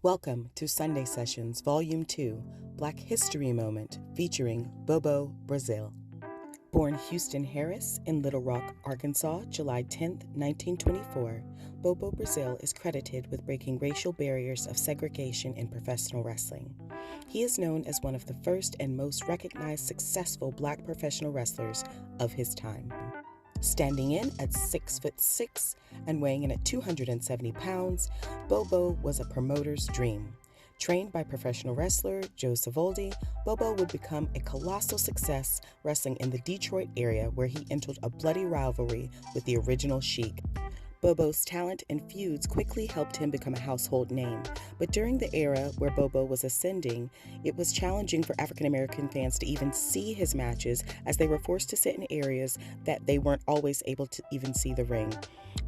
Welcome to Sunday Sessions, Volume 2, Black History Moment, featuring Bobo Brazil. Born Houston Harris in Little Rock, Arkansas, July 10, 1924, Bobo Brazil is credited with breaking racial barriers of segregation in professional wrestling. He is known as one of the first and most recognized successful Black professional wrestlers of his time. Standing in at 6'6" and weighing in at 270 pounds, Bobo was a promoter's dream. Trained by professional wrestler Joe Savoldi, Bobo would become a colossal success wrestling in the Detroit area where he entered a bloody rivalry with the original Sheik. Bobo's talent and feuds quickly helped him become a household name, but during the era where Bobo was ascending, it was challenging for African American fans to even see his matches as they were forced to sit in areas that they weren't always able to even see the ring.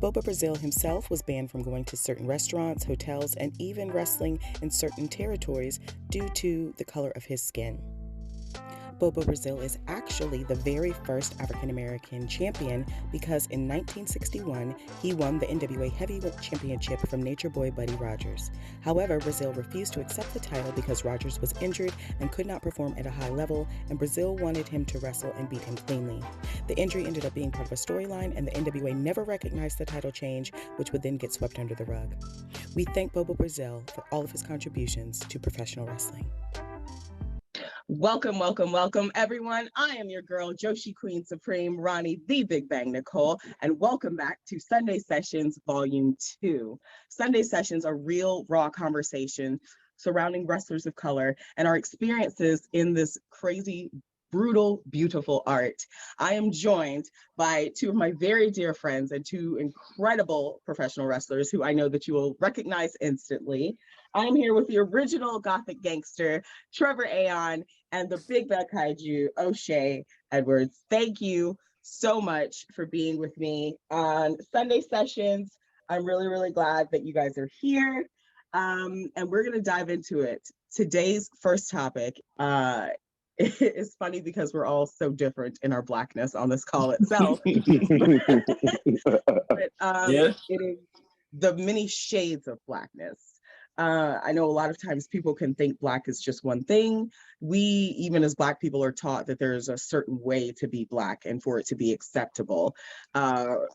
Bobo Brazil himself was banned from going to certain restaurants, hotels, and even wrestling in certain territories due to the color of his skin. Bobo Brazil is actually the very first African American champion because in 1961 he won the NWA Heavyweight Championship from Nature Boy Buddy Rogers. However, Brazil refused to accept the title because Rogers was injured and could not perform at a high level, and Brazil wanted him to wrestle and beat him cleanly. The injury ended up being part of a storyline, and the NWA never recognized the title change, which would then get swept under the rug. We thank Bobo Brazil for all of his contributions to professional wrestling. Welcome, welcome, welcome, everyone. I am your girl, Joshi Queen Supreme, Roni, the Big Bang Nicole, and welcome back to Sunday Sessions Volume 2. Sunday Sessions are real, raw conversation surrounding wrestlers of color and our experiences in this crazy, brutal, beautiful art. I am joined by two of my very dear friends and two incredible professional wrestlers who I know that you will recognize instantly. I am here with the original Gothic gangster, Trevor Aeon, and the big bad kaiju, O'Shea Edwards. Thank you so much for being with me on Sunday Sessions. I'm really, really glad that you guys are here. And we're going to dive into it. Today's first topic is funny because we're all so different in our Blackness on this call itself. It is the many shades of Blackness. I know a lot of times people can think Black is just one thing. We, even as Black people, are taught that there's a certain way to be Black and for it to be acceptable.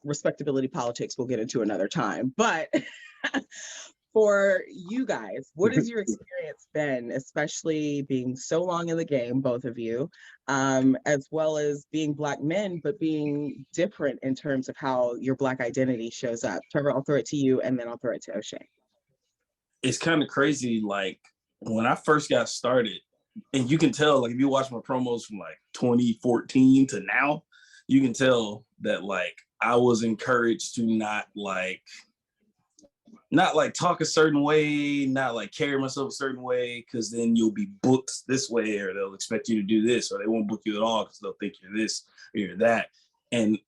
Respectability politics we'll get into another time. But for you guys, what has your experience been, especially being so long in the game, both of you, as well as being Black men, but being different in terms of how your Black identity shows up? Trevor, I'll throw it to you, and then I'll throw it to O'Shea. It's kind of crazy. Like when I first got started, and you can tell, like if you watch my promos from like 2014 to now, you can tell that like I was encouraged to not like talk a certain way, not like carry myself a certain way, because then you'll be booked this way, or they'll expect you to do this, or they won't book you at all because they'll think you're this or you're that. And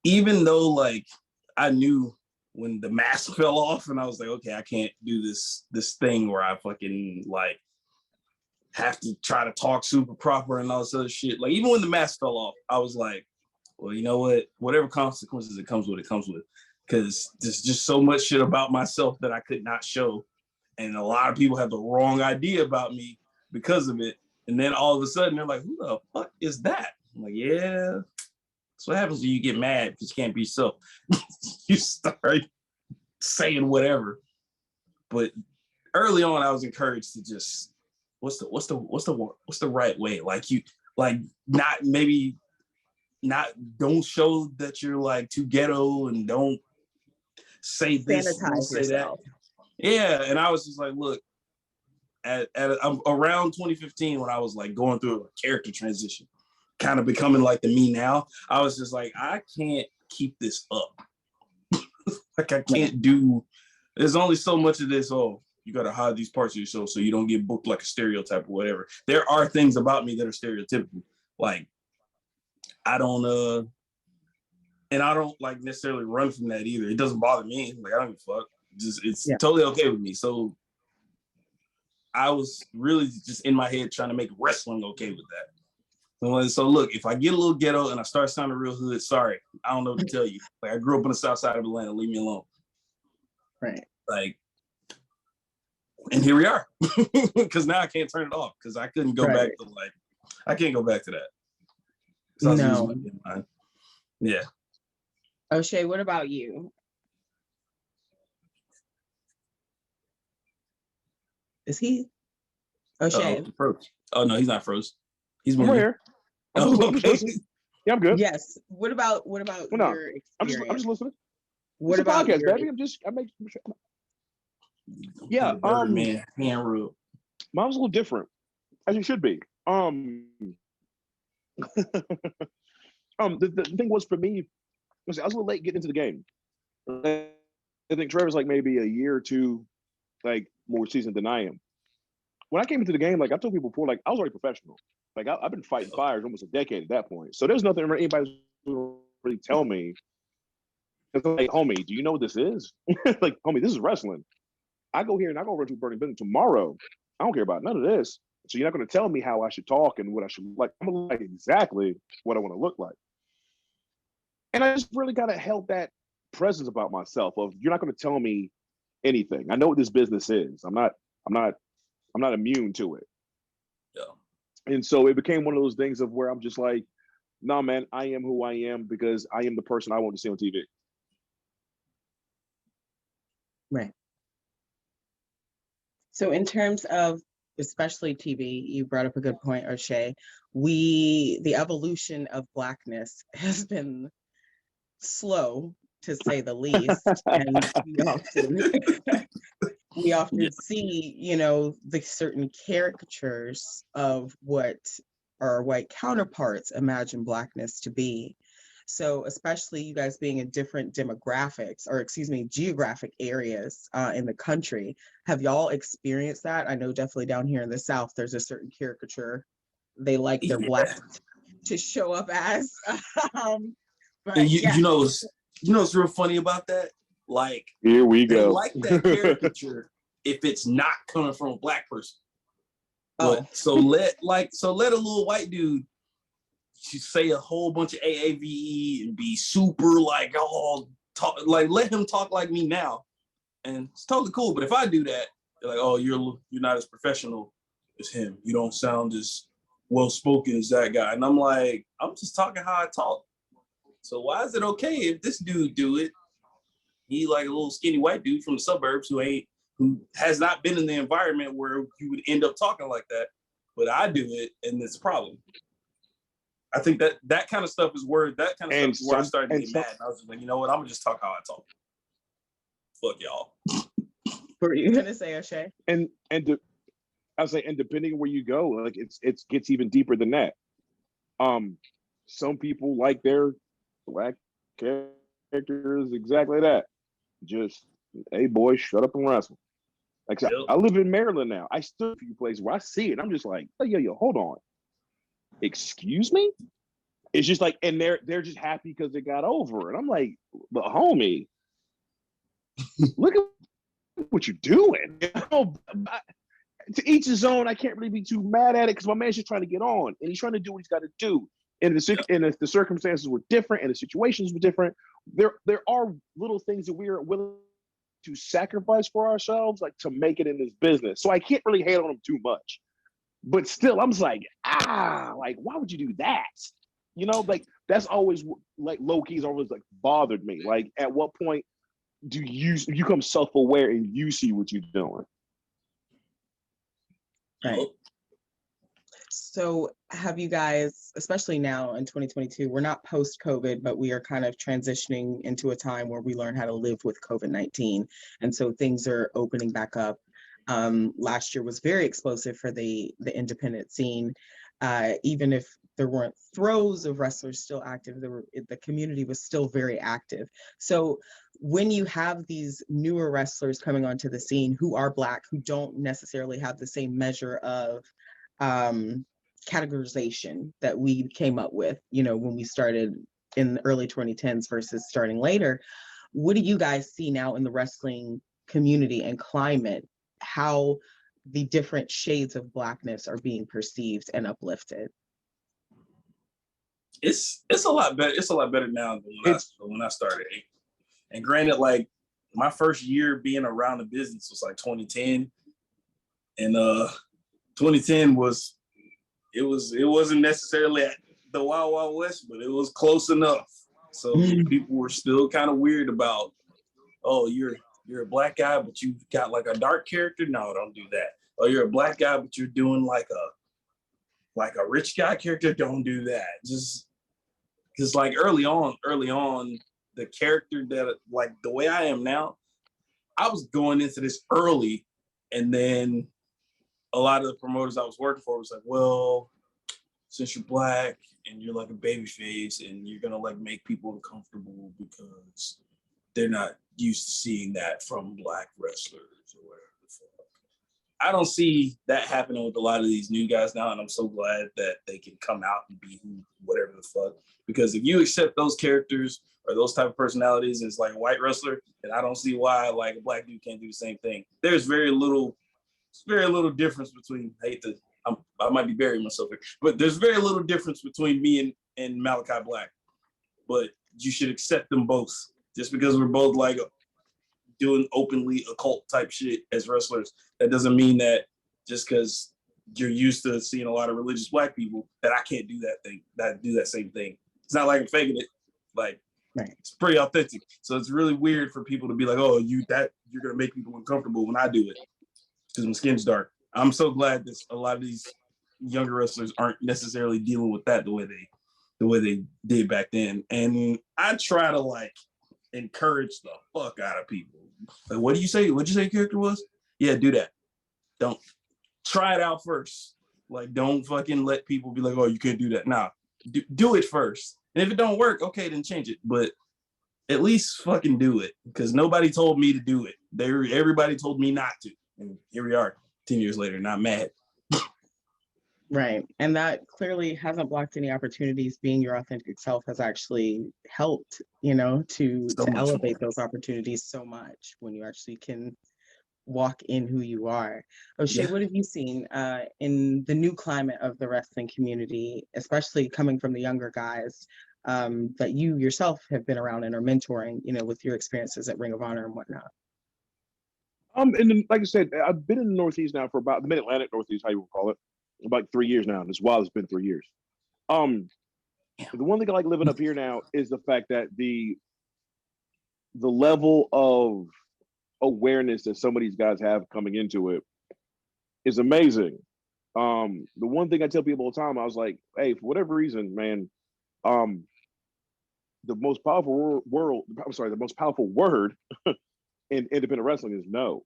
even though like I knew when the mask fell off and I was like, okay, I can't do this thing where I fucking like have to try to talk super proper and all this other shit. Like even when the mask fell off, I was like, well, you know what? Whatever consequences it comes with, because there's just so much shit about myself that I could not show. And a lot of people have the wrong idea about me because of it. And then all of a sudden they're like, who the fuck is that? I'm like, yeah. That's what happens when you get mad because you can't be yourself. You start saying whatever. But early on, I was encouraged to just, what's the right way? Like you, like don't show that you're like too ghetto and don't say this, don't say yourself. That. Yeah, and I was just like, look, at around 2015 when I was like going through a character transition, kind of becoming like the me now, I was just like, I can't keep this up. Like I can't do, there's only so much of this, oh, you got to hide these parts of yourself so you don't get booked like a stereotype or whatever. There are things about me that are stereotypical. Like I don't like necessarily run from that either. It doesn't bother me. Like I don't give a fuck. It's totally okay with me. So I was really just in my head trying to make wrestling okay with that. So look, if I get a little ghetto and I start sounding real hood, sorry, I don't know what to tell you. Like I grew up on the south side of Atlanta, leave me alone. Right. Like And here we are. Because now I can't turn it off because I couldn't go back to I can't go back to that. So no. Yeah. O'Shea, what about you? Is he? O'Shea. Oh no, he's not froze. He's moving. I'm right here. I'm just listening. Yeah, I'm good. Yes. What about your experience? I'm just listening. What about podcast, baby? I make sure. Yeah. Man, hand rule. Mine was a little different, as it should be. The thing was for me, I was a little late getting into the game. I think Trevor's like maybe a year or two, like more seasoned than I am. When I came into the game, like I told people before, like I was already professional. Like I've been fighting fires almost a decade at that point. So there's nothing anybody really tell me. It's like, homie, do you know what this is? Like, homie, this is wrestling. I go here and I go over to Burning Building tomorrow. I don't care about none of this. So you're not going to tell me how I should talk and what I should look like. I'm going to look like exactly what I want to look like. And I just really got to help that presence about myself of you're not going to tell me anything. I know what this business is. I'm not immune to it. Yeah. And so it became one of those things of where I'm just like, nah, man, I am who I am because I am the person I want to see on TV. Right. So in terms of especially TV, you brought up a good point, O'Shea. The evolution of Blackness has been slow, to say the least, and we often see, the certain caricatures of what our white counterparts imagine Blackness to be. So especially you guys being in different demographics, or geographic areas in the country, have y'all experienced that? I know definitely down here in the South, there's a certain caricature they like their Black to show up as. But you know what's real funny about that? Like, here we go. They like that caricature if it's not coming from a Black person. But so let a little white dude say a whole bunch of AAVE and be super like talk, like let him talk like me now, and it's totally cool. But if I do that, they're like, oh, you're not as professional as him. You don't sound as well spoken as that guy. And I'm like, I'm just talking how I talk. So why is it okay if this dude do it? He like a little skinny white dude from the suburbs who has not been in the environment where you would end up talking like that. But I do it, and it's a problem. I think that kind of stuff is where I started to get mad. And I was just like, you know what? I'm gonna just talk how I talk. Fuck y'all. What were you gonna say, O'Shea? And depending on where you go, like it gets even deeper than that. Some people like their Black characters exactly that. Just, hey boy, shut up and wrestle. Like I live in Maryland now. I still a few places where I see it. I'm just like, oh, yo, hold on. Excuse me? It's just like, and they're just happy because they got over it. I'm like, but homie, look at what you're doing. To each his own. I can't really be too mad at it because my man's just trying to get on and he's trying to do what he's got to do. And if the circumstances were different and the situations were different, there are little things that we are willing to sacrifice for ourselves, like to make it in this business. So I can't really hate on them too much. But still, I'm just like, like, why would you do that? Like that's always like low key's always like bothered me. Like, at what point do you become self-aware and you see what you're doing? Right. So have you guys, especially now in 2022, we're not post-COVID, but we are kind of transitioning into a time where we learn how to live with COVID-19. And so things are opening back up. Last year was very explosive for the independent scene. Even if there weren't throes of wrestlers still active, the community was still very active. So when you have these newer wrestlers coming onto the scene who are Black, who don't necessarily have the same measure of categorization that we came up with, when we started in the early 2010s versus starting later, what do you guys see now in the wrestling community and climate, how the different shades of Blackness are being perceived and uplifted? It's a lot better. It's a lot better now than when I started. And granted, like my first year being around the business was like 2010. And 2010 it wasn't necessarily at the Wild Wild West, but it was close enough. So people were still kind of weird about, oh, you're a black guy, but you've got like a dark character. No, don't do that. Oh, you're a black guy, but you're doing like a rich guy character. Don't do that. Just because like early on, the character that like the way I am now, I was going into this early, and then a lot of the promoters I was working for was like, well, since you're black and you're like a baby face and you're gonna like make people uncomfortable because they're not used to seeing that from black wrestlers or whatever the fuck. I don't see that happening with a lot of these new guys now, and I'm so glad that they can come out and be whatever the fuck. Because if you accept those characters or those type of personalities as like a white wrestler, then I don't see why like a black dude can't do the same thing. There's very little difference between. I might be burying myself here, but there's very little difference between me and Malachi Black. But you should accept them both. Just because we're both like doing openly occult type shit as wrestlers, that doesn't mean that just because you're used to seeing a lot of religious black people that I can't do that same thing. It's not like I'm faking it. Like, right. It's pretty authentic. So it's really weird for people to be like, oh, you're gonna make people uncomfortable when I do it because my skin's dark. I'm so glad that a lot of these younger wrestlers aren't necessarily dealing with that the way they did back then. And I try to like encourage the fuck out of people. Like, what do you say? What'd you say your character was? Yeah, do that. Don't try it out first. Like, don't fucking let people be like, oh, you can't do that. Nah, do it first. And if it don't work, okay, then change it. But at least fucking do it, because nobody told me to do it. Everybody told me not to. And here we are 10 years later, not mad. Right. And that clearly hasn't blocked any opportunities. Being your authentic self has actually helped, to elevate those opportunities so much when you actually can walk in who you are. O'Shea, What have you seen in the new climate of the wrestling community, especially coming from the younger guys that you yourself have been around and are mentoring, with your experiences at Ring of Honor and whatnot? And like I said, I've been in the Northeast now for about the Mid-Atlantic Northeast, how you would call it, about 3 years now. And it's wild, it's been 3 years. The one thing I like living up here now is the fact that the level of awareness that some of these guys have coming into it is amazing. The one thing I tell people all the time, I was like, hey, for whatever reason, man, the most powerful word in independent wrestling is no.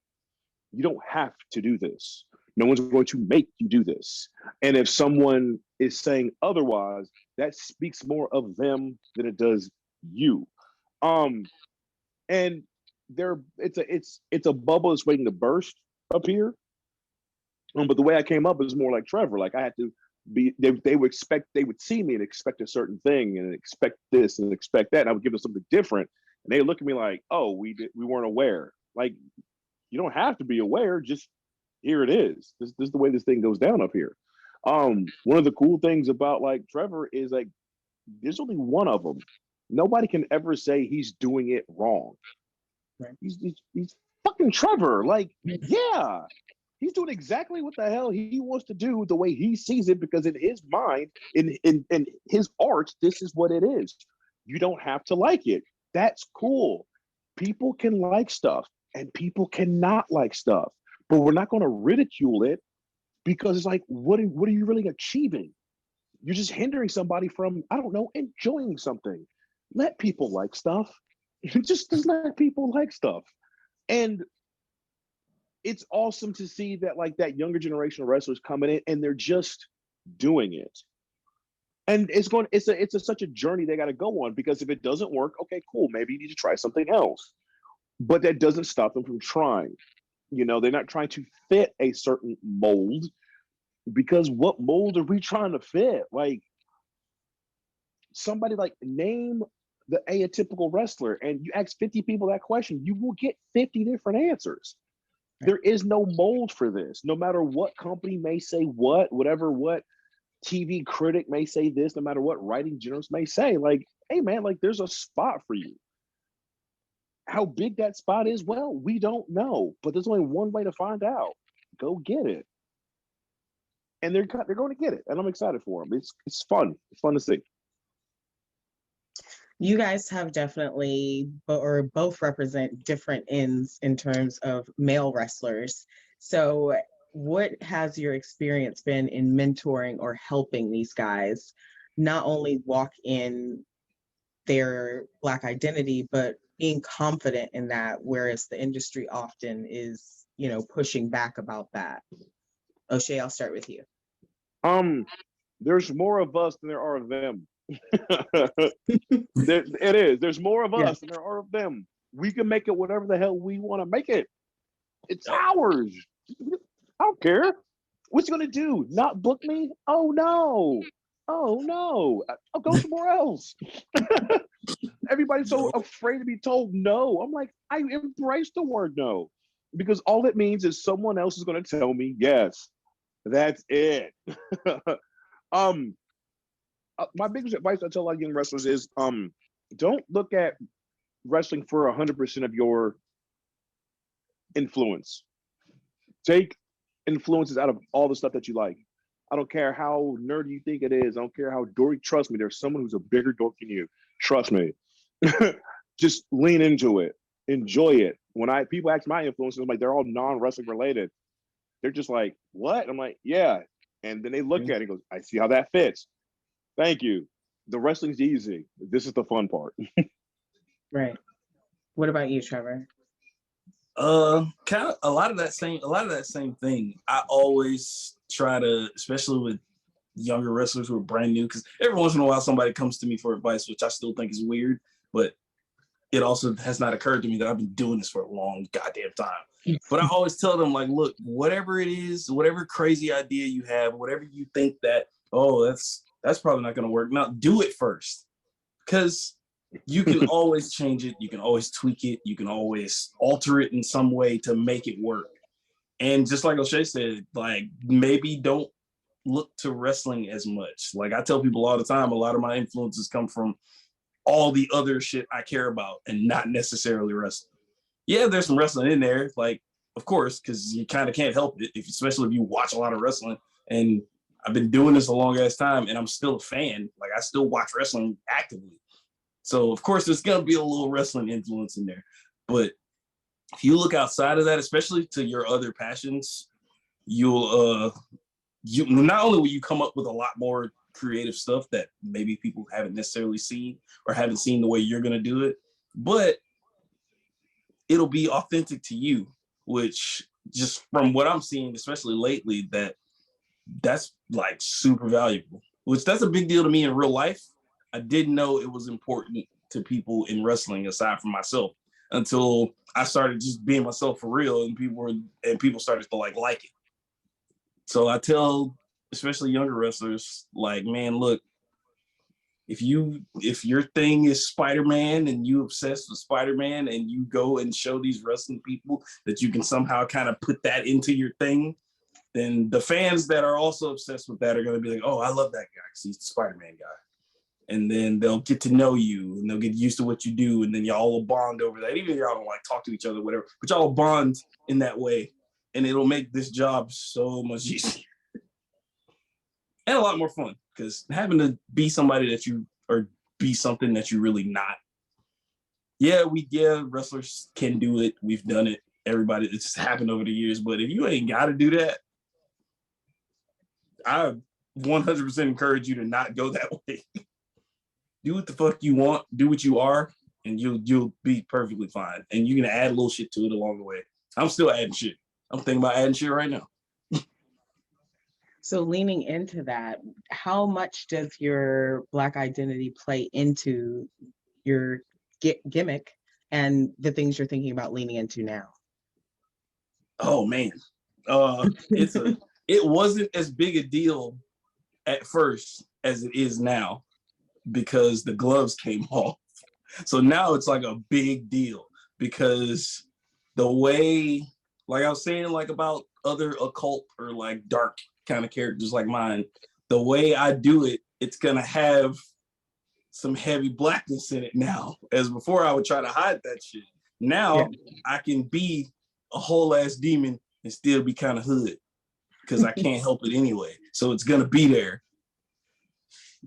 You don't have to do this. No one's going to make you do this. And if someone is saying otherwise, that speaks more of them than it does you. And it's a bubble that's waiting to burst up here. But the way I came up is more like Trevor. Like I had to be, they would see me and expect a certain thing and expect this and expect that. And I would give them something different. And they look at me like, oh, we weren't aware. Like, you don't have to be aware. Just here it is. This is the way this thing goes down up here. One of the cool things about like Trevor is like, there's only one of them. Nobody can ever say he's doing it wrong. Right. He's fucking Trevor. Like, yeah, he's doing exactly what the hell he wants to do the way he sees it, because in his mind, in his art, this is what it is. You don't have to like it. That's cool. People can like stuff and people cannot like stuff, but we're not going to ridicule it, because it's like, what are you really achieving? You're just hindering somebody from, I don't know, enjoying something. Let people like stuff. Just let people like stuff. And it's awesome to see that like that younger generation of wrestlers coming in and they're just doing it. And it's such a journey they got to go on, because if it doesn't work, okay, cool, maybe you need to try something else. But that doesn't stop them from trying. They're not trying to fit a certain mold, because what mold are we trying to fit? Like, somebody like name the atypical wrestler, and you ask 50 people that question, you will get 50 different answers. There is no mold for this. No matter what company may say what TV critic may say this, no matter what writing journalists may say, like, hey man, like there's a spot for you. How big that spot is, well, we don't know, but there's only one way to find out. go get it. And they're going to get it, and I'm excited for them. It's fun. It's fun to see. You guys have definitely, or both represent different ends in terms of male wrestlers. So what has your experience been in mentoring or helping these guys not only walk in their Black identity, but being confident in that, whereas the industry often is, pushing back about that? O'Shea, I'll start with you. There's more of us than there are of them. It is. There's more of us than there are of them. We can make it whatever the hell we want to make it. It's ours. I don't care. What's he gonna do? Not book me? Oh no. I'll go somewhere else. Everybody's so afraid to be told no. I'm like, I embrace the word no, because all it means is someone else is gonna tell me yes. That's it. My biggest advice I tell a lot of young wrestlers is don't look at wrestling for 100% of your influence. Take influences out of all the stuff that you like. I don't care how nerdy you think it is. I don't care how dorky. Trust me, there's someone who's a bigger dork than you. Trust me. Just lean into it. Enjoy it. When people ask my influences, I'm like, they're all non-wrestling related. They're just like, what? I'm like, yeah. And then they look at it and goes, I see how that fits. Thank you. The wrestling's easy. This is the fun part. Right. What about you, Trevor? Kind of a lot of that same thing. I always try to, especially with younger wrestlers who are brand new, because every once in a while somebody comes to me for advice, which I still think is weird, but it also has not occurred to me that I've been doing this for a long goddamn time. But I always tell them, like, look, whatever it is, whatever crazy idea you have, whatever you think that, oh, that's probably not going to work. Now, do it first, because you can always change it. You can always tweak it. You can always alter it in some way to make it work. And just like O'Shea said, like, maybe don't look to wrestling as much. Like, I tell people all the time, a lot of my influences come from all the other shit I care about and not necessarily wrestling. Yeah, there's some wrestling in there, like, of course, because you kind of can't help it, especially if you watch a lot of wrestling. And I've been doing this a long ass time, and I'm still a fan. Like, I still watch wrestling actively. So, of course, there's going to be a little wrestling influence in there. But if you look outside of that, especially to your other passions, you not only will you come up with a lot more creative stuff that maybe people haven't necessarily seen or haven't seen the way you're going to do it, but it'll be authentic to you, which, just from what I'm seeing, especially lately, that's like super valuable, which that's a big deal to me in real life. I didn't know it was important to people in wrestling aside from myself until I started just being myself for real, and people started to like it. So I tell, especially younger wrestlers, like, man, look, if your thing is Spider-Man and you obsessed with Spider-Man and you go and show these wrestling people that you can somehow kind of put that into your thing, then the fans that are also obsessed with that are going to be like, oh, I love that guy because he's the Spider-Man guy. And then they'll get to know you and they'll get used to what you do. And then y'all will bond over that. Even if y'all don't like talk to each other, whatever, but y'all will bond in that way. And it'll make this job so much easier and a lot more fun, because having to be somebody that you, or be something that you're really not. Yeah, wrestlers can do it. We've done it. Everybody, it's just happened over the years. But if you ain't got to do that, I 100% encourage you to not go that way. Do what the fuck you want. Do what you are, and you'll be perfectly fine. And you're gonna add a little shit to it along the way. I'm still adding shit. I'm thinking about adding shit right now. So leaning into that, how much does your Black identity play into your gimmick and the things you're thinking about leaning into now? Oh man, it wasn't as big a deal at first as it is now, because the gloves came off. So now it's like a big deal, because the way, like I was saying, like about other occult or like dark kind of characters like mine, the way I do it, it's gonna have some heavy blackness in it now. As before, I would try to hide that shit. Now I can be a whole ass demon and still be kind of hood because I can't help it anyway. So it's gonna be there.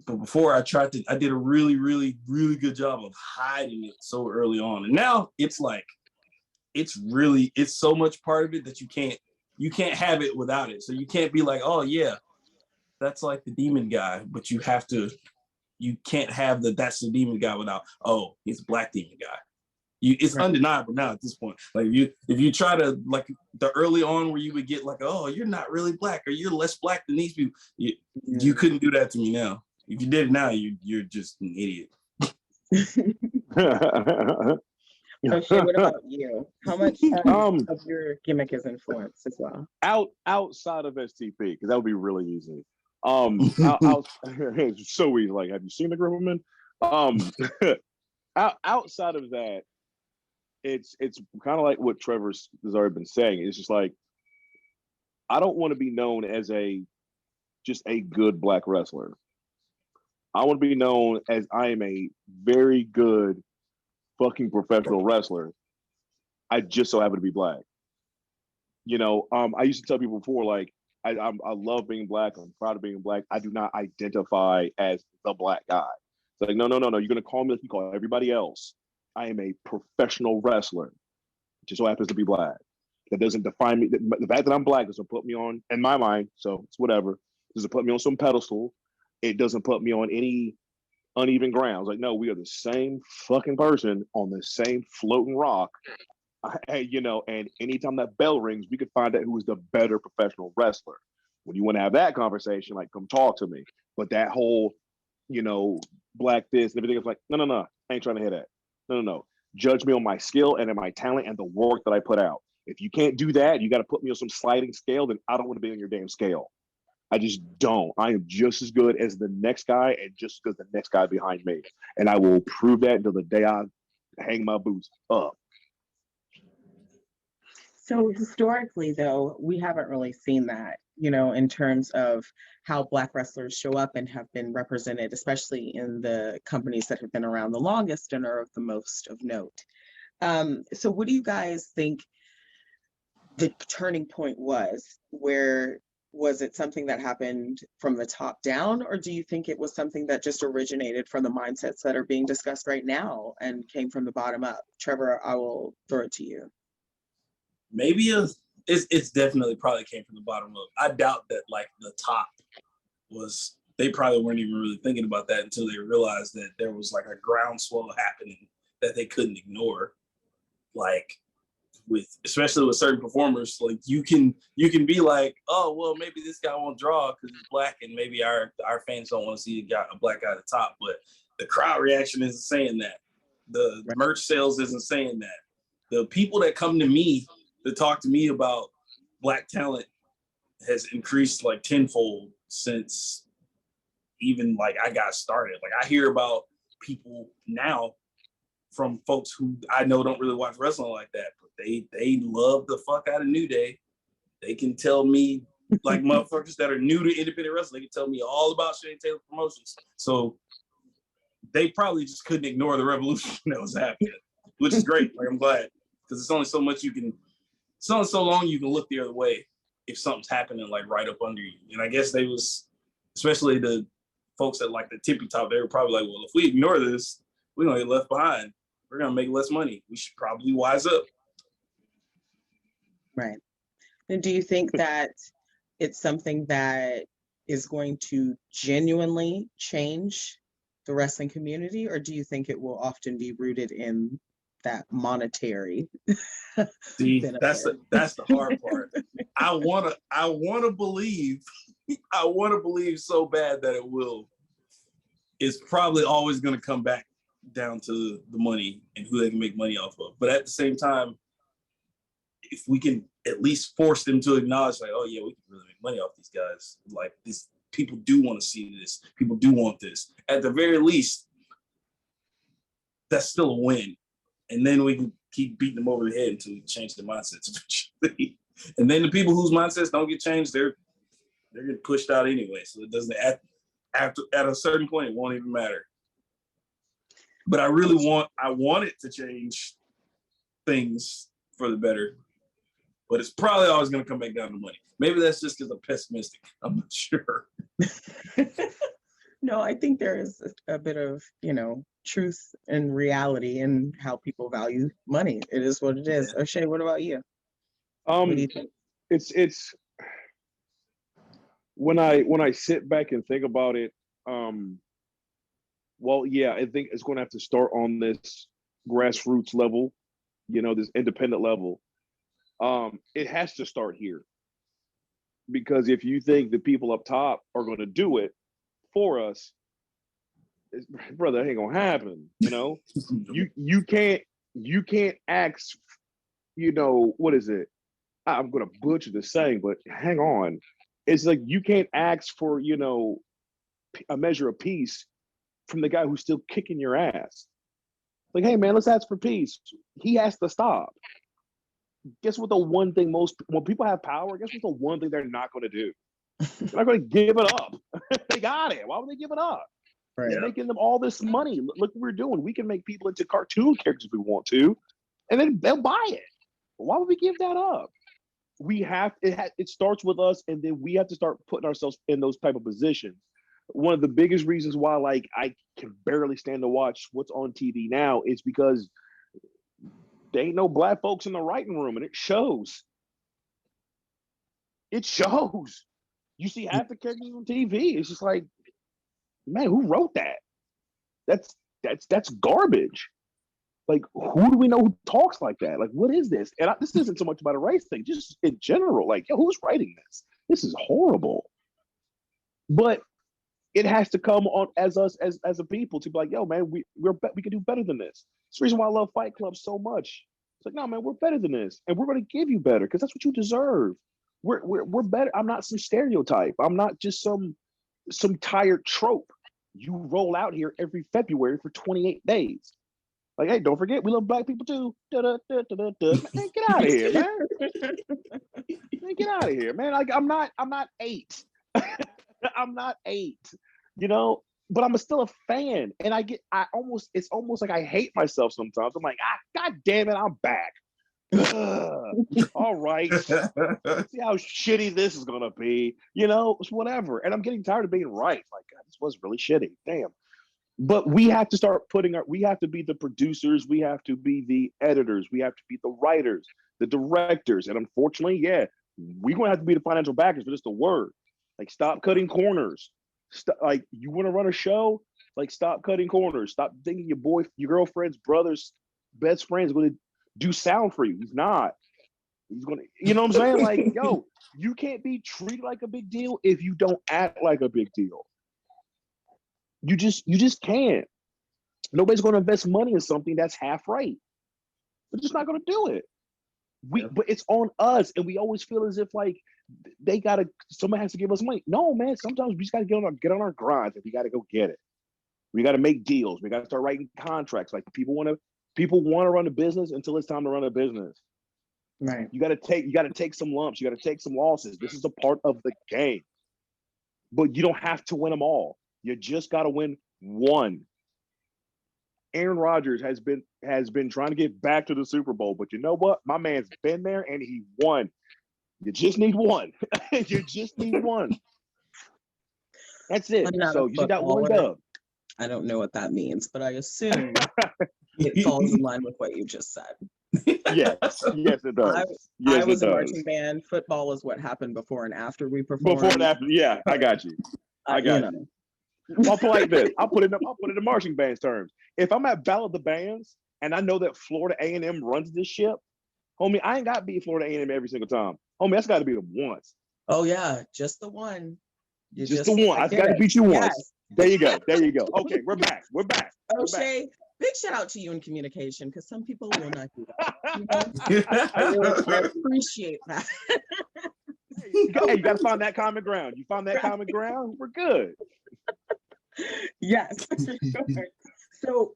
But before I did a really, really, really good job of hiding it so early on. And now it's like, it's so much part of it that you can't have it without it. So you can't be like, oh yeah, that's like the demon guy, but you can't have that's the demon guy without, oh, he's a black demon guy. It's undeniable now at this point. Like if you try to, like the early on where you would get like, oh, you're not really black, or you're less black than these people, you couldn't do that to me now. If you did it now, you're just an idiot. Okay, what about you? How much of your gimmick is influence as well? Outside of STP, because that would be really easy. It's so easy. Like, have you seen the group of men? Outside of that, it's kind of like what Trevor has already been saying. It's just like, I don't want to be known as just a good black wrestler. I want to be known as I am a very good fucking professional wrestler. I just so happen to be black. I used to tell people before, like, I love being black. I'm proud of being black. I do not identify as the black guy. It's like, no. You're going to call me like you call everybody else. I am a professional wrestler. Just so happens to be black. That doesn't define me. The fact that I'm black doesn't put me on, in my mind, so it's whatever. It doesn't put me on some pedestal. It doesn't put me on any uneven grounds. Like, no, we are the same fucking person on the same floating rock. And anytime that bell rings, we could find out who is the better professional wrestler. When you want to have that conversation, like, come talk to me. But that whole, black this and everything is like, no, I ain't trying to hear that. No. Judge me on my skill and on my talent and the work that I put out. If you can't do that, you got to put me on some sliding scale, then I don't want to be on your damn scale. I just don't. I am just as good as the next guy and just as good as the next guy behind me. And I will prove that until the day I hang my boots up. So historically, though, we haven't really seen that, in terms of how Black wrestlers show up and have been represented, especially in the companies that have been around the longest and are of the most of note. So what do you guys think the turning point was? Where was it something that happened from the top down, or do you think it was something that just originated from the mindsets that are being discussed right now and came from the bottom up? Trevor, I will throw it to you. Maybe it's definitely probably came from the bottom up. I doubt that like the top they probably weren't even really thinking about that until they realized that there was like a groundswell happening that they couldn't ignore. Like especially with certain performers, like you can be like, oh well, maybe this guy won't draw because he's black, and maybe our fans don't want to see a black guy at the top, but the crowd reaction isn't saying that. The merch sales isn't saying that. The people that come to me to talk to me about black talent has increased like tenfold since even like I got started. Like I hear about people now from folks who I know don't really watch wrestling like that, but they love the fuck out of New Day. They can tell me, like motherfuckers that are new to independent wrestling, they can tell me all about Shane Taylor Promotions. So they probably just couldn't ignore the revolution that was happening, which is great. Like I'm glad, because it's only so long you can look the other way if something's happening like right up under you. And I guess they was, especially the folks at like the tippy top, they were probably like, well, if we ignore this, we're gonna get left behind. We're gonna make less money. We should probably wise up. Right. And do you think that it's something that is going to genuinely change the wrestling community, or do you think it will often be rooted in that monetary? See, that's the hard part. I wanna believe so bad that it will. It's probably always gonna come back down to the money and who they can make money off of. But at the same time, if we can at least force them to acknowledge, like, oh yeah, we can really make money off these guys. Like these people do want to see this. People do want this. At the very least, that's still a win. And then we can keep beating them over the head until we change their mindsets. And then the people whose mindsets don't get changed, they're getting pushed out anyway. So it doesn't at a certain point, it won't even matter. But I want it to change things for the better. but it's probably always going to come back down to money. Maybe that's just because I'm pessimistic. I'm not sure. No, I think there is a bit of, truth and reality in how people value money. It is what it is. O'Shea, what about you? What do you think? It's when I sit back and think about it, well, yeah, I think it's going to have to start on this grassroots level, this independent level. It has to start here, because if you think the people up top are going to do it for us, brother, it ain't gonna happen. You can't ask. What is it? I'm gonna butcher the saying, but hang on. It's like you can't ask for a measure of peace from the guy who's still kicking your ass. Like, hey man, let's ask for peace. He has to stop. Guess what? The one thing when people have power, guess what? The one thing they're not going to do? They're not going to give it up. They got it. Why would they give it up? Right. It's making them all this money. Look what we're doing. We can make people into cartoon characters if we want to, and then they'll buy it. Why would we give that up? It starts with us, and then we have to start putting ourselves in those type of positions. One of the biggest reasons why, like, I can barely stand to watch what's on TV now is because there ain't no black folks in the writing room, and it shows. It shows. You see half the characters on TV. It's just like, man, who wrote that? That's garbage. Like, who do we know who talks like that? Like, what is this? And this isn't so much about a race thing, just in general. Like, yo, who's writing this? This is horrible. But it has to come on as us as a people to be like, yo, man, we can do better than this. It's the reason why I love Fight Club so much. It's like, no, man, we're better than this, and we're going to give you better because that's what you deserve. We're better. I'm not some stereotype. I'm not just some tired trope. You roll out here every February for 28 days. Like, hey, don't forget, we love black people too. Man, get out of here, man. Man, get out of here, man. Like, I'm not 8. I'm not 8, but I'm still a fan. And it's almost like I hate myself sometimes. I'm like, God damn it, I'm back. All right. See how shitty this is gonna be. It's whatever. And I'm getting tired of being right. Like, God, this was really shitty. Damn. But we have to start we have to be the producers, we have to be the editors, we have to be the writers, the directors. And unfortunately, yeah, we're gonna have to be the financial backers for just the word. Like, stop cutting corners. Like, you want to run a show? Like, stop cutting corners. Stop thinking your girlfriend's brother's best friend is going to do sound for you. He's not. He's going to, you know what I'm saying? Like, yo, you can't be treated like a big deal if you don't act like a big deal. You just can't. Nobody's going to invest money in something that's half right. They're just not going to do it. But it's on us, and we always feel as if like somebody has to give us money. No, man. Sometimes we just got to get on our grinds, and we got to go get it. We got to make deals. We got to start writing contracts. Like, people want to run a business until it's time to run a business. Right. You got to take some lumps. You got to take some losses. This is a part of the game. But you don't have to win them all. You just got to win one. Aaron Rodgers has been trying to get back to the Super Bowl, but you know what? My man's been there and he won. You just need one. You just need one. That's it. So you got one dub. I don't know what that means, but I assume it falls in line with what you just said. Yes, it does. I was a marching band. Football is what happened before and after we performed. Before and after, yeah, I got you. I got you. I'll put it like this. I'll put it in marching band's terms. If I'm at Battle of the Bands and I know that Florida A&M runs this ship, homie, I ain't got to beat Florida A&M every single time. Homie, that's got to be them once. Oh yeah, just the one. Just the one. I've got to beat you once. There you go. Okay, we're back. O'Shea, big shout out to you in communication, because some people will not do that. I appreciate that. You got to find that common ground. You found that common ground, we're good. Yes. So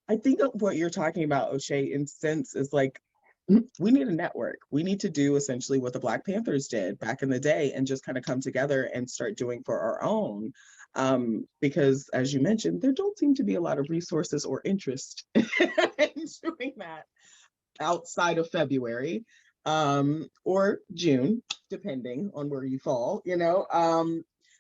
I think that what you're talking about, O'Shea, in sense is like, we need a network. We need to do essentially what the Black Panthers did back in the day and just kind of come together and start doing for our own. Because as you mentioned, there don't seem to be a lot of resources or interest in doing that outside of February. or June, depending on where you fall, you know.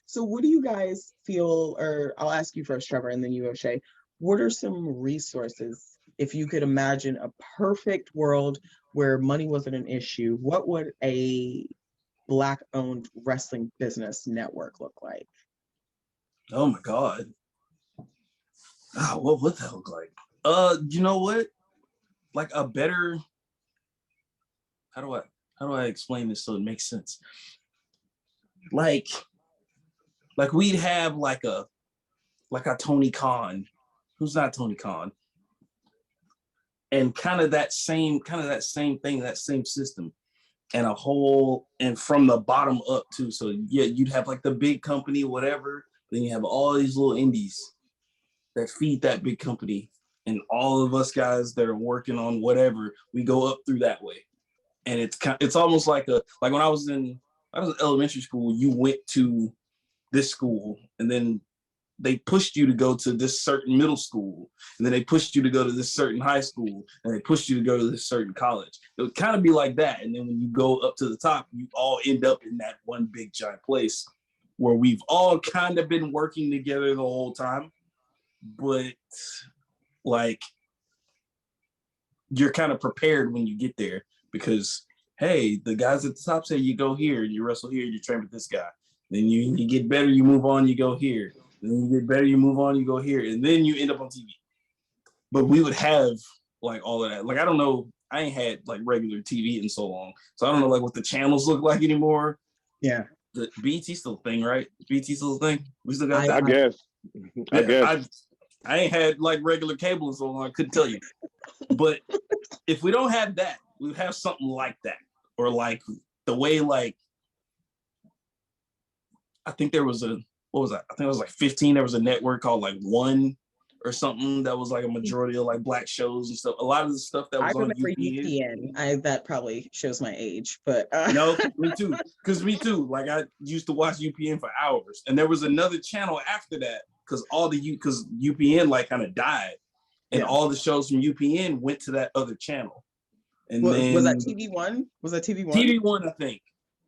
So what do you guys feel, or I'll ask you first, Trevor, and then you, O'Shea. What are some resources, if you could imagine a perfect world where money wasn't an issue, what would a Black-owned wrestling business network look like? Oh my God. What would that look like? You know what? Like a better, how do I explain this so it makes sense? Like we'd have like a Tony Khan, who's not Tony Khan, and kind of that same thing, that same system, and and from the bottom up too. So yeah, you'd have like the big company, whatever. Then you have all these little indies that feed that big company, and all of us guys that are working on whatever, we go up through that way. And it's almost like when I was in elementary school, you went to this school, and then they pushed you to go to this certain middle school, and then they pushed you to go to this certain high school, and they pushed you to go to this certain college. It would kind of be like that. And then when you go up to the top, you all end up in that one big giant place where we've all kind of been working together the whole time, but like you're kind of prepared when you get there, because hey, the guys at the top say you go here, you wrestle here, you train with this guy. Then you get better, you move on, you go here. Then you get better, you move on, you go here, and then you end up on TV. But we would have like all of that. Like I don't know, I ain't had like regular TV in so long, so I don't know like what the channels look like anymore. Yeah, The BT still a thing, right? BT still a thing. We still got that. I guess. I guess. I ain't had like regular cable in so long, I couldn't tell you. But if we don't have that, we have something like that, or like the way like I think there was a what was that? I think it was like 15. There was a network called like One or something that was like a majority of like Black shows and stuff. A lot of the stuff that I was on remember UPN. UPN. That probably shows my age, but No, me too. Because me too. Like I used to watch UPN for hours, and there was another channel after that because UPN like kind of died, and all the shows from UPN went to that other channel. And was that TV1? Was that TV1? TV1, I think.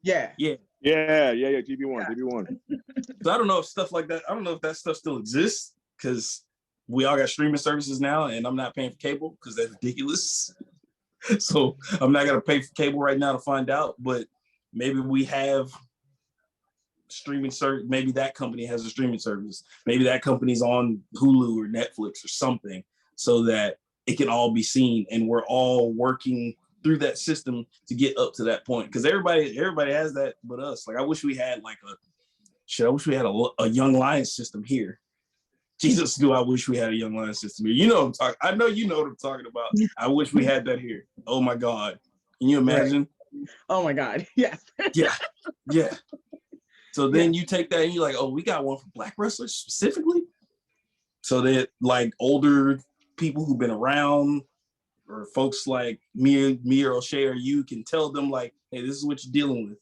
Yeah. Yeah. TV1. TV1. So I don't know if stuff like that. I don't know if that stuff still exists, because we all got streaming services now, and I'm not paying for cable because that's ridiculous. So I'm not gonna pay for cable right now to find out. But maybe we have streaming service. Maybe that company has a streaming service. Maybe that company's on Hulu or Netflix or something, so that it can all be seen, and we're all working through that system to get up to that point. Because everybody has that, but us. Like I wish we had like a Young Lions system here. Jesus, do I wish we had a Young Lions system here. You know what I'm talking. I know you know what I'm talking about. I wish we had that here. Oh my God. Can you imagine? Right. Oh my God. Yes. Yeah. So then you take that and you're like, oh, we got one for Black wrestlers specifically. So that like older people who've been around, or folks like me or O'Shea or you, can tell them like, hey, this is what you're dealing with.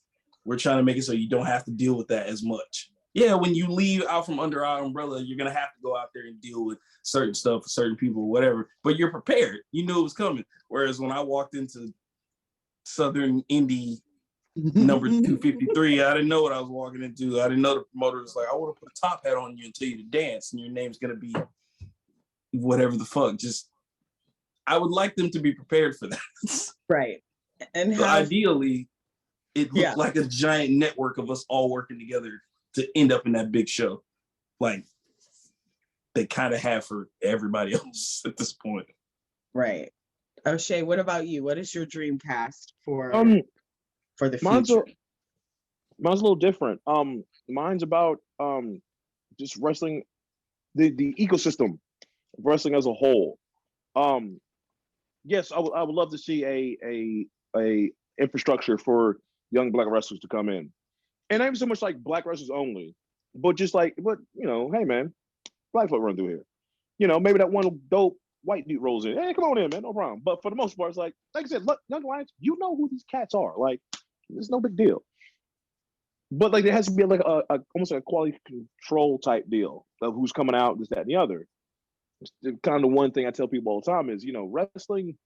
We're trying to make it so you don't have to deal with that as much. Yeah, when you leave out from under our umbrella, you're going to have to go out there and deal with certain stuff, certain people, whatever. But you're prepared. You knew it was coming. Whereas when I walked into Southern Indie number 253, I didn't know what I was walking into. I didn't know the promoter was like, I want to put a top hat on you and tell you to dance, and your name's going to be whatever the fuck. Just, I would like them to be prepared for that. Right. And so ideally, it looked like a giant network of us all working together to end up in that big show, like they kind of have for everybody else at this point. Right. O'Shea, what about you? What is your dream cast for the future? Mine's a little different. Mine's about just wrestling, the ecosystem of wrestling as a whole. Yes, I would love to see a infrastructure for young Black wrestlers to come in. And not even so much like Black wrestlers only, but just like, hey man, Black folk run through here. Maybe that one dope white dude rolls in. Hey, come on in, man, no problem. But for the most part, it's like I said, look, Young Lions, you know who these cats are. Like, it's no big deal. But like, there has to be like a almost like a quality control type deal of who's coming out, this, that, and the other. It's kind of the one thing I tell people all the time is, wrestling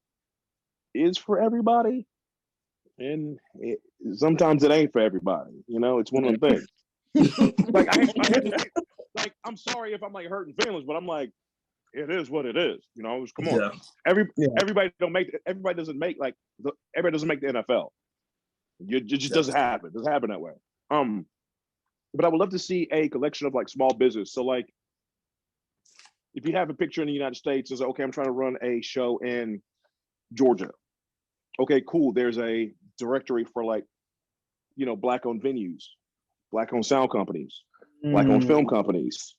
is for everybody. And sometimes it ain't for everybody. It's one of them things. Like I hate to say, like I'm sorry if I'm like hurting feelings, but I'm like, it is what it is. Come on. Yeah. Everybody doesn't make everybody doesn't make the NFL. It just doesn't happen. It doesn't happen that way. But I would love to see a collection of like small business. So like, if you have a picture in the United States, it's like, okay, I'm trying to run a show in Georgia. Okay, cool. There's a directory for like, Black-owned venues, Black-owned sound companies, Black-owned film companies.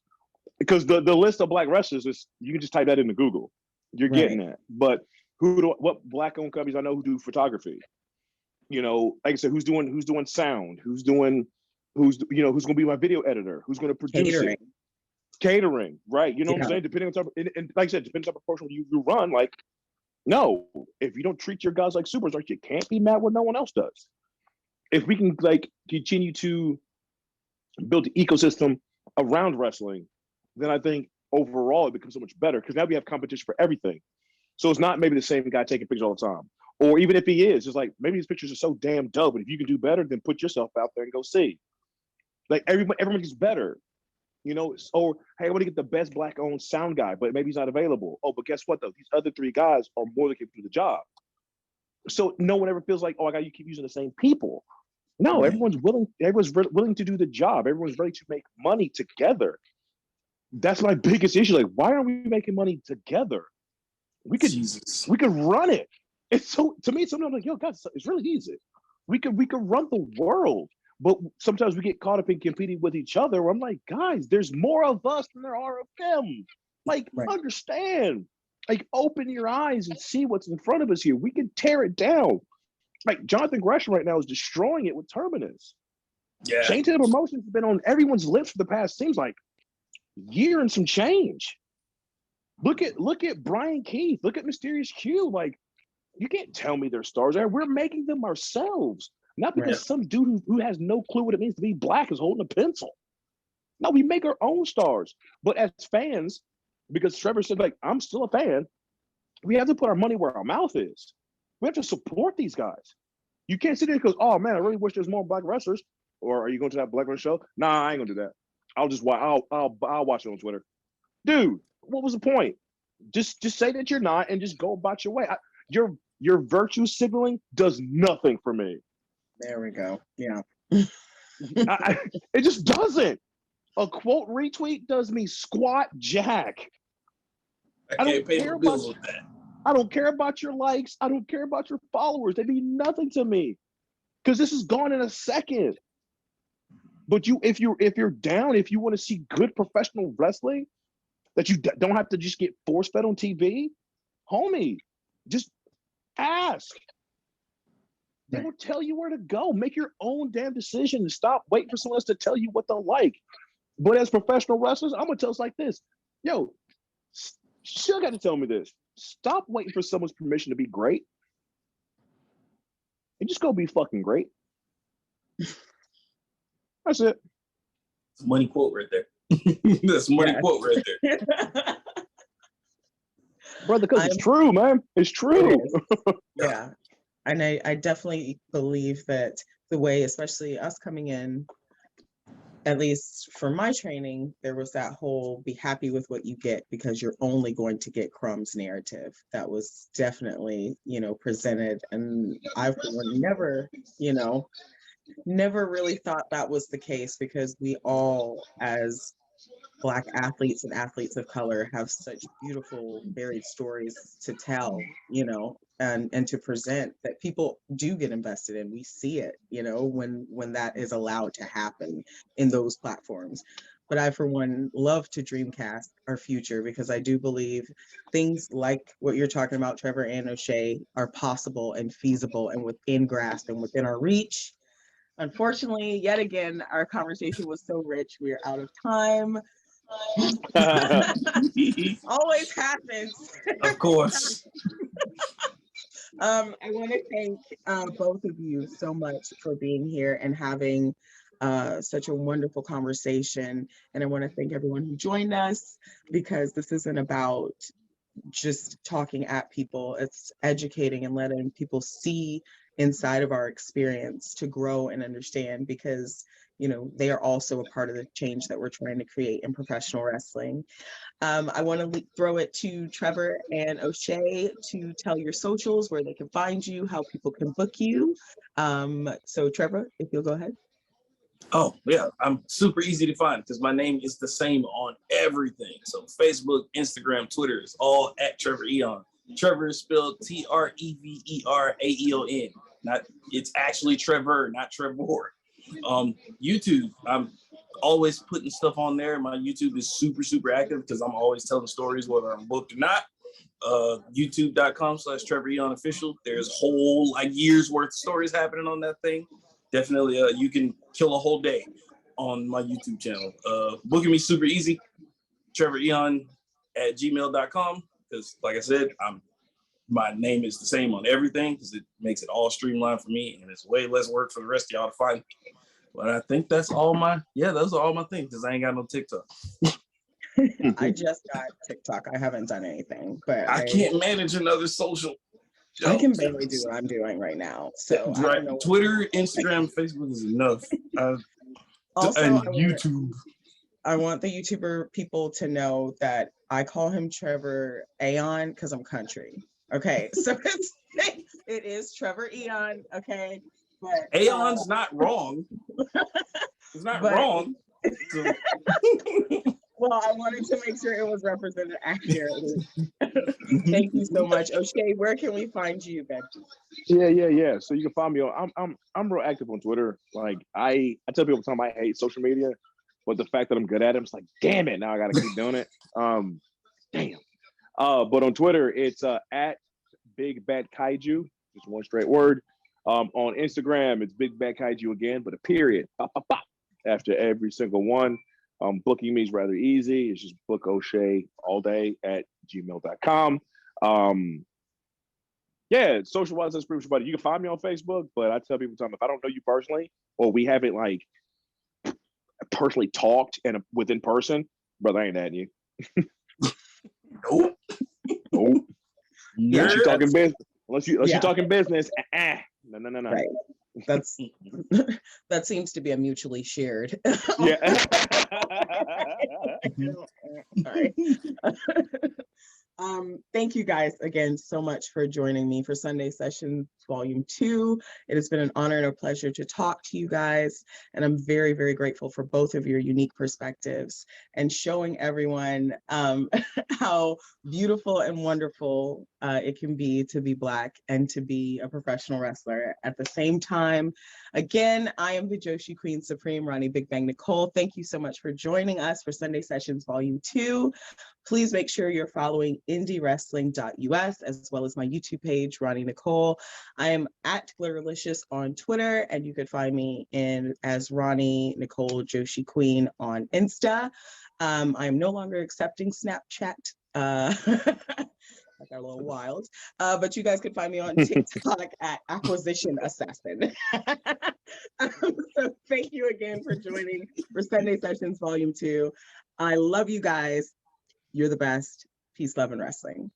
Because the list of Black wrestlers is, you can just type that into Google. You're getting that. But what Black-owned companies I know who do photography? Like I said, who's doing sound? Who's going to be my video editor? Who's going to produce it? Catering, right? You know what I'm saying? Depending on type of, and like I said, depending on the portion you run, like, no, if you don't treat your guys like superstars, you can't be mad when no one else does. If we can like continue to build the ecosystem around wrestling, then I think overall it becomes so much better, because now we have competition for everything. So it's not maybe the same guy taking pictures all the time. Or even if he is, it's like, maybe his pictures are so damn dope, but if you can do better, then put yourself out there and go see. Like everyone gets better. Or hey, I want to get the best Black-owned sound guy, but maybe he's not available. Oh, but guess what though? These other 3 guys are more than capable of the job. So no one ever feels like, oh, I got you keep using the same people. No, everyone's willing. Everyone's willing to do the job. Everyone's ready to make money together. That's my biggest issue. Like, why aren't we making money together? We could run it. It's so, to me, sometimes I'm like, yo, guys, it's really easy. We could run the world. But sometimes we get caught up in competing with each other. Where I'm like, guys, there's more of us than there are of them. Like, understand. Like, open your eyes and see what's in front of us here. We can tear it down. Like, Jonathan Gresham right now is destroying it with Terminus. Yeah. Chain to the Promotions has been on everyone's lips for the past, seems like, year and some change. Look at Brian Keith. Look at Mysterious Q. Like, you can't tell me they're stars. We're making them ourselves. Not because some dude who has no clue what it means to be Black is holding a pencil. No, we make our own stars. But as fans, because Trevor said, like, I'm still a fan, we have to put our money where our mouth is. We have to support these guys. You can't sit there and go, oh man, I really wish there's more Black wrestlers. Or are you going to that Black wrestling show? Nah, I ain't gonna do that. I'll just watch. I'll watch it on Twitter. Dude, what was the point? Just say that you're not, and just go about your way. Your virtue signaling does nothing for me. There we go. Yeah. It just doesn't. A quote retweet does me squat jack. I can't pay the bills with that. I don't care about your likes. I don't care about your followers. They mean nothing to me, because this is gone in a second. But if you're down, if you want to see good professional wrestling, that you don't have to just get force fed on TV, homie, just ask. They will tell you where to go. Make your own damn decision and stop waiting for someone else to tell you what they'll like. But as professional wrestlers, I'm gonna tell us like this. Yo, still got to tell me this. Stop waiting for someone's permission to be great. And just go be fucking great. That's it. It's a money quote right there. That's a money quote right there. Brother, because it's true, man. It's true. Yeah. And I definitely believe that the way, especially us coming in, at least for my training, there was that whole be happy with what you get because you're only going to get crumbs narrative. That was definitely, presented. And I've never really thought that was the case, because we all, as Black athletes and athletes of color, have such beautiful, varied stories to tell, and to present, that people do get invested in. We see it, when that is allowed to happen in those platforms. But I, for one, love to dreamcast our future, because I do believe things like what you're talking about, Trevor and O'Shea, are possible and feasible and within grasp and within our reach. Unfortunately, yet again, our conversation was so rich, we are out of time. Always happens. Of course. I want to thank both of you so much for being here and having such a wonderful conversation. And I want to thank everyone who joined us, because this isn't about just talking at people. It's educating and letting people see inside of our experience to grow and understand, because they are also a part of the change that we're trying to create in professional wrestling. I want to throw it to Trevor and O'Shea to tell your socials, where they can find you, how people can book you. So Trevor, if you'll go ahead. Oh, yeah, I'm super easy to find because my name is the same on everything. So Facebook, Instagram, Twitter is all at Trevor Aeon. Trevor is spelled Treveraeon. It's actually Trevor, not Trevor. YouTube, I'm always putting stuff on there. My YouTube is super, super active because I'm always telling stories, whether I'm booked or not. YouTube.com/Trevor Aeon official. There's whole years worth of stories happening on that thing. Definitely, you can kill a whole day on my YouTube channel. Booking me super easy. TrevorAeon@gmail.com, because like I said, my name is the same on everything because it makes it all streamlined for me, and it's way less work for the rest of y'all to find me. But I think those are all my things because I ain't got no TikTok. I just got TikTok. I haven't done anything, but I can't manage another social. I can barely do what I'm doing right now. So I don't know. Twitter, Instagram, Facebook is enough. Also, and YouTube. I want the YouTuber people to know that I call him Trevor Aeon because I'm country. Okay, so it is Trevor Aeon. Okay, but Aeon's not wrong. It's not wrong. So. Well, I wanted to make sure it was represented accurately. Thank you so much, O'Shea. Where can we find you, Ben? Yeah. So you can find me on. I'm real active on Twitter. Like I tell people all the time I hate social media, but the fact that I'm good at it, it's like, damn it, now I gotta keep doing it. Damn. But on Twitter, it's at Big Bad Kaiju, just one straight word. On Instagram, it's Big Bad Kaiju again, but a period after every single one. Booking me is rather easy. It's just book O'Shea all day at gmail.com. Yeah, social wise, that's pretty much about it. You can find me on Facebook, but I tell people if I don't know you personally, or we haven't personally talked within person, brother, I ain't adding you. Nope. Unless you're talking business. Unless you're talking business. No. Right. That seems to be a mutually shared. Yeah. Sorry. Thank you guys again so much for joining me for Sunday Sessions Volume 2. It has been an honor and a pleasure to talk to you guys, and I'm very, very grateful for both of your unique perspectives and showing everyone how beautiful and wonderful it can be to be Black and to be a professional wrestler at the same time. Again, I am the Joshi Queen Supreme, Roni Big Bang Nicole. Thank you so much for joining us for Sunday Sessions Volume 2. Please make sure you're following IndyWrestling.us as well as my YouTube page, Roni Nicole. I am at Glitterlicious on Twitter, and you could find me as Roni Nicole Joshi Queen on Insta. I am no longer accepting Snapchat. I got a little wild, but you guys can find me on TikTok at Acquisition Assassin. So thank you again for joining for Sunday Sessions Volume 2. I love you guys. You're the best. Peace, love, and wrestling.